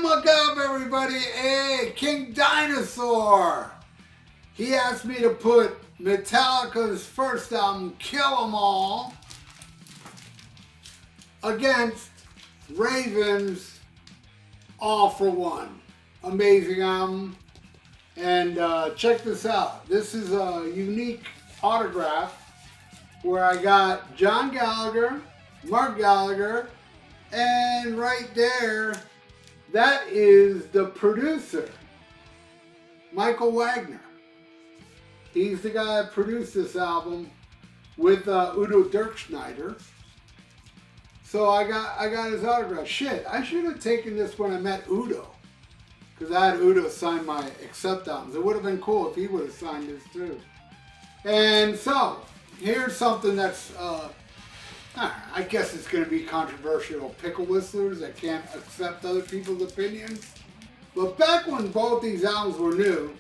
look up, everybody. Hey, King Dinosaur. He asked me to put Metallica's first album, Kill 'Em All, against Raven's All for One. Amazing album. And check this out. This is a unique autograph where I got John Gallagher, Mark Gallagher, and right there, that is the producer, Michael Wagner. He's the guy that produced this album with Udo Dirkschneider. So I got his autograph. Shit, I should have taken this when I met Udo, because I had Udo sign my Accept albums. It would have been cool if he would have signed this too. And so, here's something that's, I guess it's going to be controversial. Pickle whistlers that can't accept other people's opinions. But back when both these albums were new,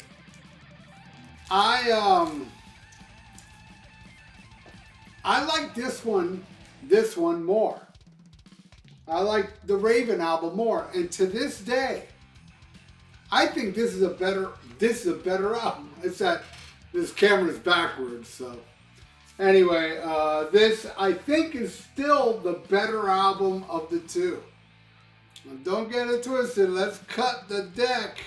I like this one more. I like the Raven album more. And to this day, I think this is a better album. It's that this camera's backwards, so. Anyway, this I think is still the better album of the two. Don't get it twisted. Let's cut the deck.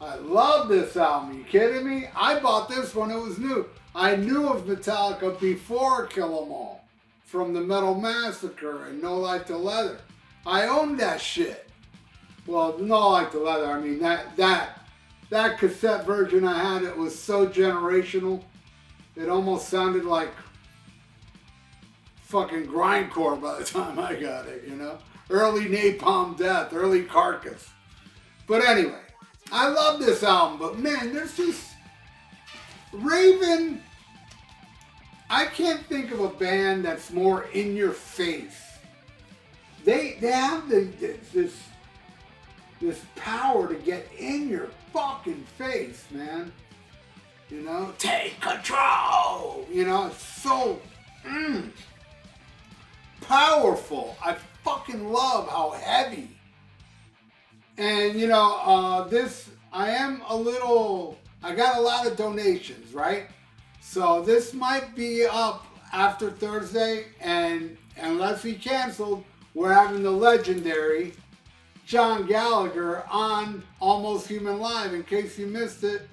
I love this album. You kidding me? I bought this when it was new. I knew of Metallica before Kill 'Em All from the Metal Massacre and No Life to Leather. I owned that shit. Well, No Life to Leather. I mean that cassette version I had. It was so generational. It almost sounded like fucking grindcore by the time I got it, you know? Early Napalm Death, early Carcass. But anyway, I love this album, but man, there's just... Raven, I can't think of a band that's more in your face. They have this power to get in your fucking face, man. You know, take control. You know, it's so powerful. I fucking love how heavy. And you know, I got a lot of donations, right? So this might be up after Thursday, and unless he canceled, we're having the legendary John Gallagher on Almost Human Live, in case you missed it.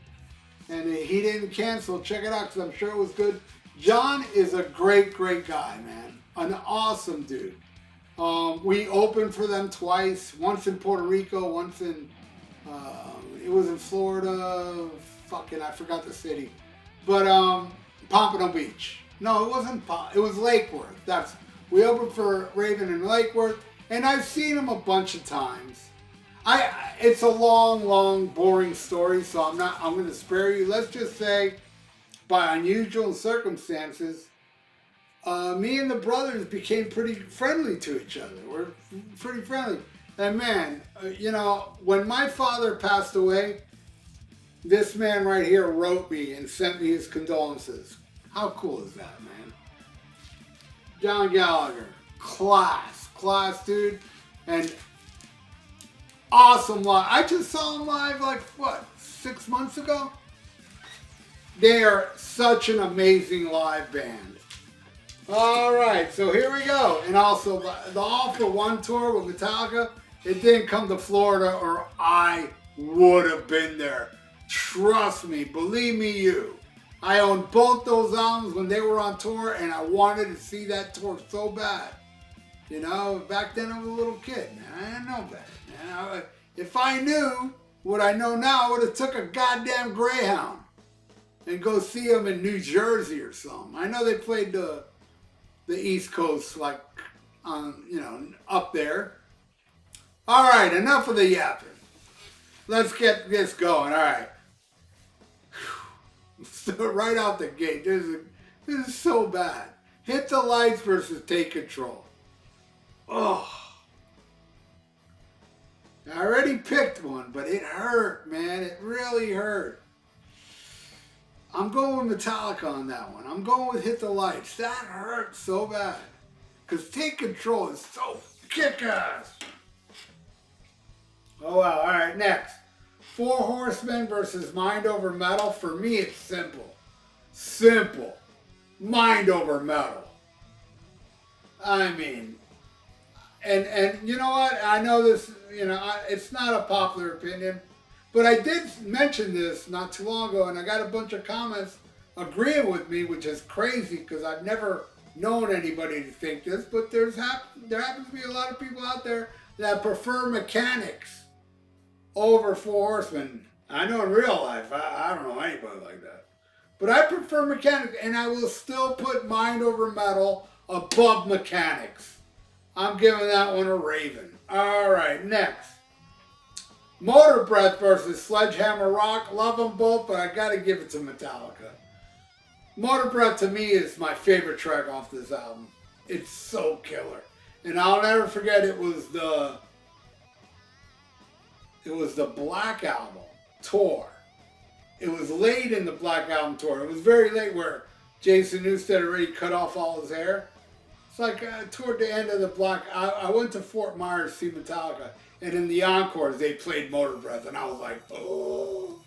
And he didn't cancel. Check it out, because I'm sure it was good. John is a great, great guy, man. An awesome dude. We opened for them twice. Once in Puerto Rico, once in... it was in Florida. Fucking, I forgot the city. But Pompano Beach. No, it wasn't. It was Lake Worth. We opened for Raven in Lake Worth. And I've seen him a bunch of times. It's a long, boring story, so I'm going to spare you. Let's just say, by unusual circumstances, me and the brothers became pretty friendly to each other. We're pretty friendly. And man, you know, when my father passed away, this man right here wrote me and sent me his condolences. How cool is that, man? John Gallagher, class, dude. And awesome live. I just saw him live like, what, 6 months ago? They are such an amazing live band. All right, so here we go. And also, the All for One tour with Metallica, it didn't come to Florida or I would have been there. Trust me, believe me you. I owned both those albums when they were on tour, and I wanted to see that tour so bad. You know, back then I was a little kid, man. I didn't know better. Man. If I knew what I know now, I would have took a goddamn Greyhound and go see them in New Jersey or something. I know they played the East Coast, like, you know, up there. All right, enough of the yapping. Let's get this going. All right. So right out the gate, this is so bad. Hit the Lights versus Take Control. Oh. I already picked one, but it hurt, man. It really hurt. I'm going with Metallica on that one. I'm going with Hit the Lights. That hurt so bad. Because Take Control is so kick-ass. Oh well, alright, next. Four Horsemen versus Mind Over Metal. For me, it's simple. Simple. Mind Over Metal. I mean, and you know what? I know this, it's not a popular opinion, but I did mention this not too long ago, and I got a bunch of comments agreeing with me, which is crazy because I've never known anybody to think this, but there happens to be a lot of people out there that prefer Mechanics over Four Horsemen. I know in real life, I don't know anybody like that. But I prefer Mechanics, and I will still put Mind Over Metal above Mechanics. I'm giving that one a Raven. Alright, next. Motor Breath versus Sledgehammer Rock. Love them both, but I gotta give it to Metallica. Motor Breath to me is my favorite track off this album. It's so killer. And I'll never forget it was the Black Album tour. It was late in the Black Album tour. It was very late where Jason Newsted already cut off all his hair. It's like toward the end of the Black... I went to Fort Myers to see Metallica, and in the encores they played Motor Breath, and I was like, oh.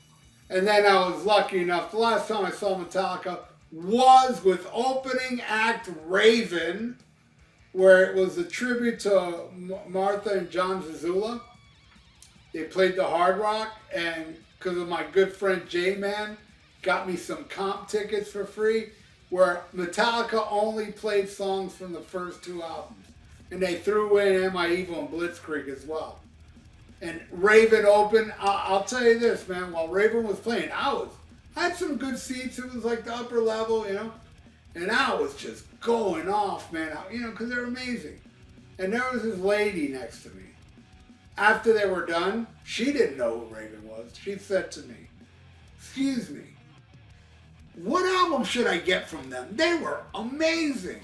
And then I was lucky enough, the last time I saw Metallica was with opening act Raven, where it was a tribute to Martha and John Zazula. They played the Hard Rock, and because of my good friend J-Man, got me some comp tickets for free, where Metallica only played songs from the first two albums. And they threw in Am I Evil and Blitzkrieg as well. And Raven opened, I'll tell you this, man, while Raven was playing, I had some good seats. It was like the upper level, and I was just going off, man, because they're amazing. And there was this lady next to me. After they were done, she didn't know who Raven was. She said to me, excuse me, what album should I get from them? They were amazing.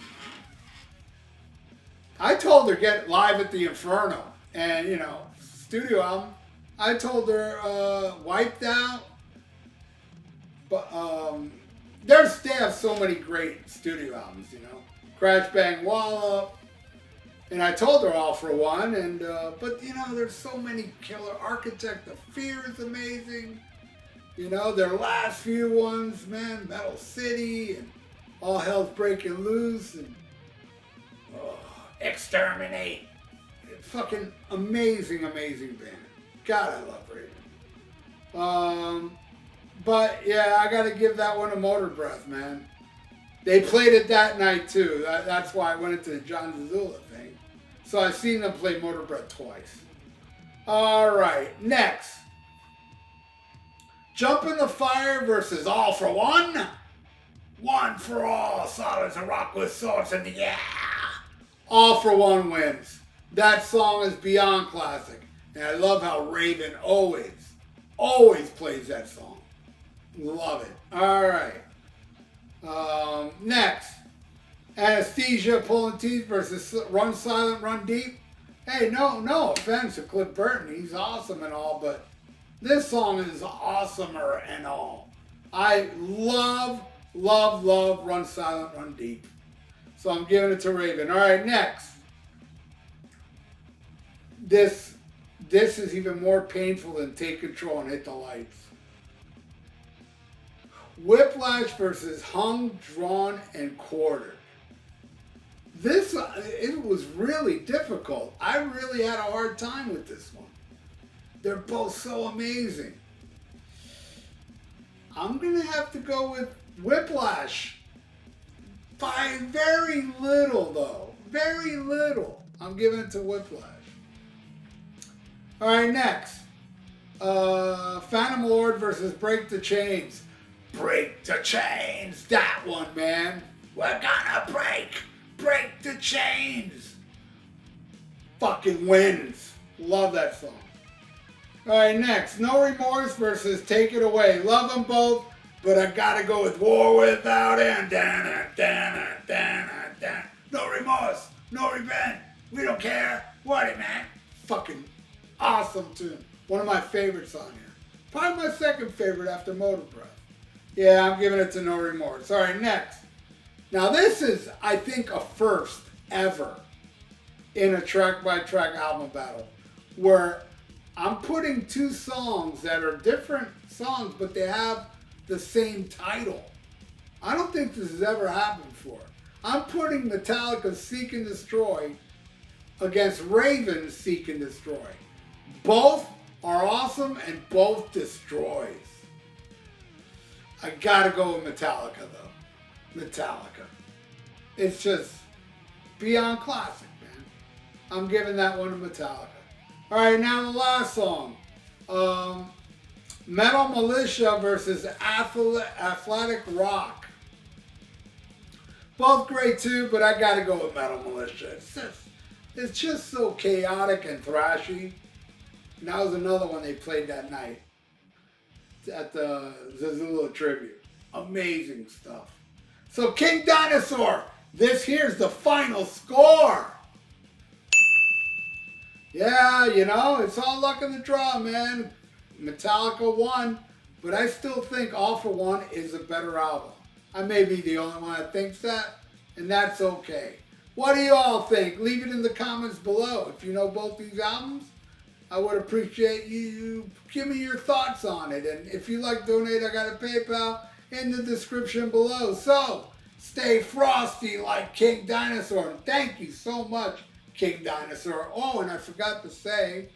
I told her get Live at the Inferno. And, studio album. I told her Wiped Out. But they have so many great studio albums, Crash Bang Wallop. And I told her All for One, but there's so many killer. Architect of Fear is amazing. Their last few ones, man, Metal City and All Hell's Breaking Loose and Exterminate. Fucking amazing, amazing band. God, I love Raven. But yeah, I gotta give that one a Motor Breath, man. They played it that night too. That's why I went into the John Zazula thing. So I've seen them play Motor Breath twice. Alright, next. Jump in the Fire versus All for One. One for all, solid as a rock with swords in the air. All for One wins. That song is beyond classic. And I love how Raven always plays that song. Love it. Alright. Next. Anesthesia Pulling Teeth versus Run Silent, Run Deep. Hey, no offense to Cliff Burton. He's awesome and all, but this song is awesomer and all. I love Run Silent, Run Deep. So I'm giving it to Raven. Alright, next. This is even more painful than Take Control and Hit the Lights. Whiplash versus Hung, Drawn, and Quartered. It was really difficult. I really had a hard time with this one. They're both so amazing. I'm going to have to go with Whiplash. By very little, though. Very little. I'm giving it to Whiplash. Alright, next. Phantom Lord versus Break the Chains. Break the chains. That one, man. We're gonna break the chains. Fucking wins. Love that song. Alright, next. No Remorse versus Take It Away. Love them both, but I gotta go with War Without End. No remorse. No revenge. We don't care. What it, man? Fucking awesome tune. One of my favorites on here. Probably my second favorite after Motor Breath. Yeah, I'm giving it to No Remorse. Alright, next. Now this is, I think, a first ever in a track-by-track album battle where I'm putting two songs that are different songs, but they have the same title. I don't think this has ever happened before. I'm putting Metallica's Seek and Destroy against Raven's Seek and Destroy. Both are awesome and both destroys. I gotta go with Metallica though. Metallica. It's just beyond classic, man. I'm giving that one to Metallica. Alright, now the last song. Metal Militia versus Athletic Rock. Both great too, but I gotta go with Metal Militia. It's just so chaotic and thrashy. And that was another one they played that night at the Zazula tribute. Amazing stuff. So King Dinosaur, this here's the final score. Yeah, you know, it's all luck of the draw, man. Metallica won, but I still think All For One is a better album. I may be the only one that thinks that, and that's okay. What do you all think? Leave it in the comments below. If you know both these albums, I would appreciate you give me your thoughts on it. And if you like donate, I got a PayPal in the description below. So, stay frosty like King Dinosaur. And thank you so much, King Dinosaur. Oh, and I forgot to say,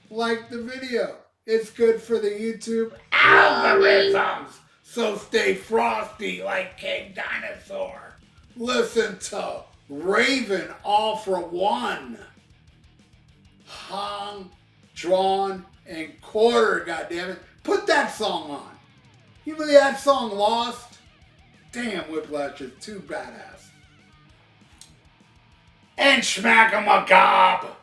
like the video. It's good for the YouTube algorithms. So stay frosty like King Dinosaur. Listen to Raven All For One. Hung, drawn, and quarter, goddammit. Put that song on. You believe that song lost? Damn, Whiplash is too badass. And smack 'em a gob.